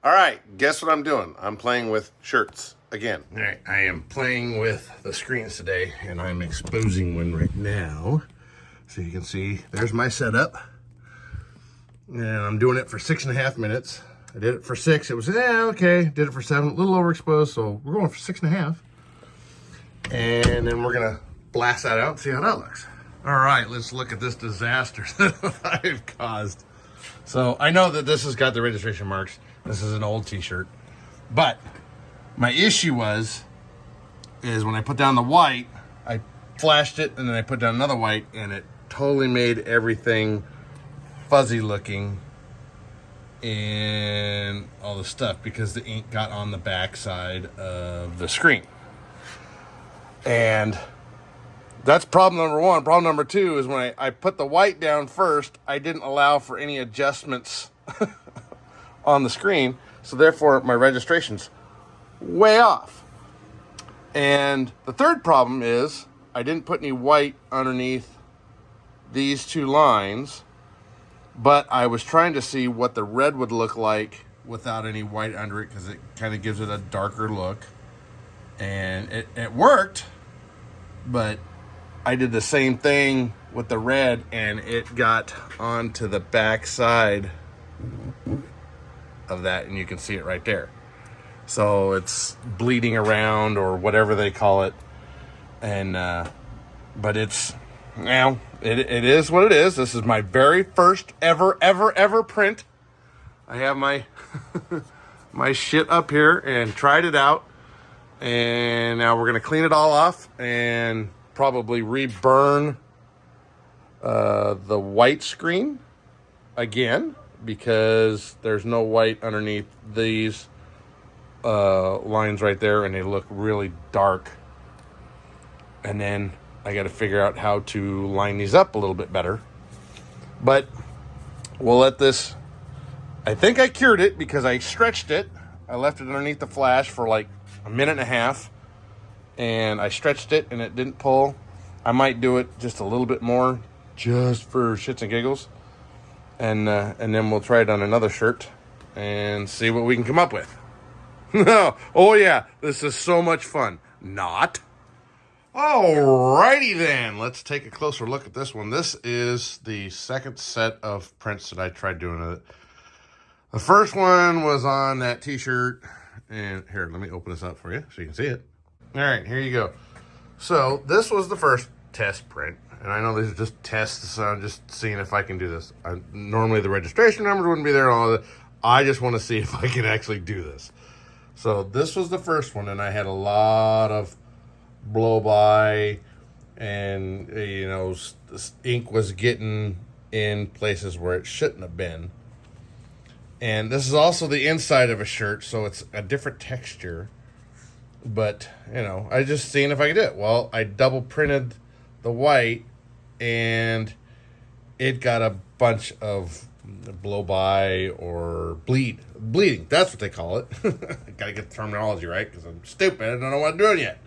All right, guess what I'm doing? I'm playing with shirts again. All right, I am playing with the screens today, and I'm exposing one right now. So you can see, there's my setup. And I'm doing it for 6.5 minutes. I did it for 6. It was, okay. Did it for 7, a little overexposed, so we're going for 6.5. And then we're gonna blast that out and see how that looks. All right, let's look at this disaster that I've caused. So I know that this has got the registration marks. This is an old t-shirt. But my issue is when I put down the white, I flashed it and then I put down another white and it totally made everything fuzzy looking and all the stuff because the ink got on the back side of the screen. And that's problem number one. Problem number two is when I put the white down first, I didn't allow for any adjustments on the screen. So therefore my registration's way off. And the third problem is I didn't put any white underneath these two lines, but I was trying to see what the red would look like without any white under it because it kind of gives it a darker look. And it worked, but I did the same thing with the red and it got onto the back side of that, and you can see it right there. So it's bleeding around or whatever they call it. And but it's, now it is what it is. This is my very first ever print. I have my my shit up here and tried it out, and now we're gonna clean it all off and probably reburn the white screen again because there's no white underneath these lines right there and they look really dark. And then I got to figure out how to line these up a little bit better. But we'll let this, I think I cured it because I stretched it. I left it underneath the flash for like 1.5 minutes. And I stretched it and it didn't pull. I might do it just a little bit more just for shits and giggles. And then we'll try it on another shirt and see what we can come up with. Oh yeah, this is so much fun. Not. Alrighty then, let's take a closer look at this one. This is the second set of prints that I tried doing with it. The first one was on that t-shirt. And here, let me open this up for you so you can see it. All right, here you go. So this was the first test print, and I know these are just tests, so I'm just seeing if I can do this. Normally the registration numbers wouldn't be there and all that. I just want to see if I can actually do this. So this was the first one, and I had a lot of blow by, and you know, this ink was getting in places where it shouldn't have been. And this is also the inside of a shirt, so it's a different texture. But, you know, I just seen if I could do it. Well, I double printed the white, and it got a bunch of blow by or bleeding. That's what they call it. Gotta get the terminology right because I'm stupid. I don't know what I'm doing yet.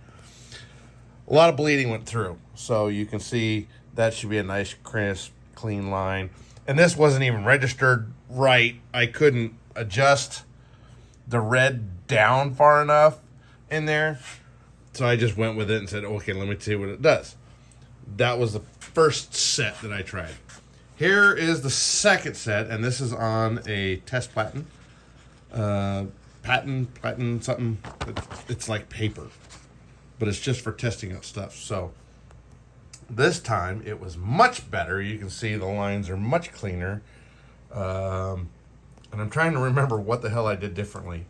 A lot of bleeding went through. So you can see that should be a nice, crisp, clean line. And this wasn't even registered right. I couldn't adjust the red down far enough in there. So I just went with it and said, okay, let me see what it does. That was the first set that I tried. Here is the second set, and this is on a test platen. Platen something. It's like paper, but it's just for testing out stuff. So this time it was much better. You can see the lines are much cleaner. And I'm trying to remember what the hell I did differently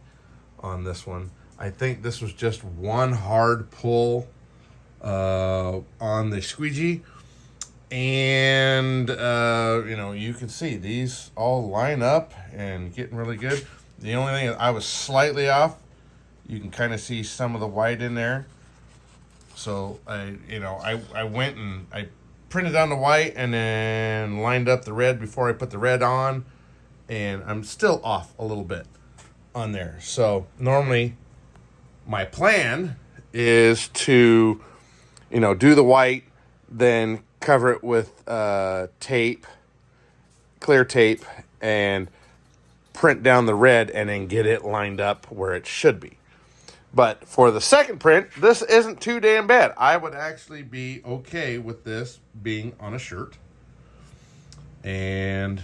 on this one. I think this was just one hard pull on the squeegee. And, you know, you can see these all line up and getting really good. The only thing I was slightly off, you can kind of see some of the white in there. So, I went and I printed on the white and then lined up the red before I put the red on. And I'm still off a little bit on there. So, normally my plan is to, do the white, then cover it with tape, clear tape, and print down the red and then get it lined up where it should be. But for the second print, this isn't too damn bad. I would actually be okay with this being on a shirt and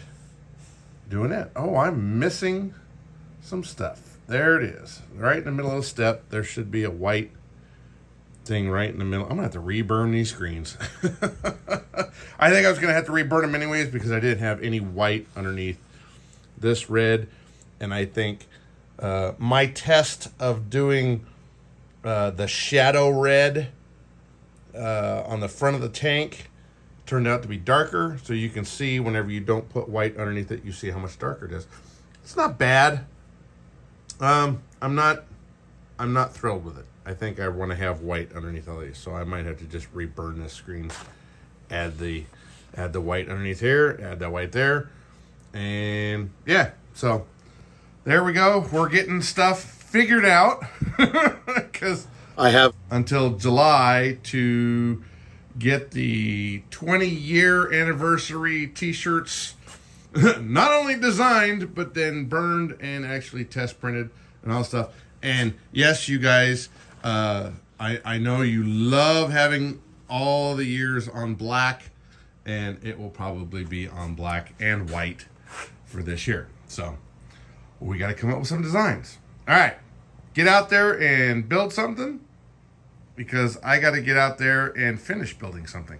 doing it. Oh, I'm missing some stuff. There it is. Right in the middle of the step, there should be a white thing right in the middle. I'm going to have to reburn these screens. I think I was going to have to reburn them anyways because I didn't have any white underneath this red. And I think my test of doing the shadow red on the front of the tank turned out to be darker. So you can see whenever you don't put white underneath it, you see how much darker it is. It's not bad. I'm not thrilled with it. I think I want to have white underneath all these, so I might have to just reburn this screen. Add the white underneath here, add that white there, and yeah. So there we go. We're getting stuff figured out because I have until July to get the 20-year anniversary T-shirts not only designed, but then burned and actually test printed and all that stuff. And yes, you guys, I know you love having all the years on black, and it will probably be on black and white for this year. So we got to come up with some designs. All right, get out there and build something, because I got to get out there and finish building something.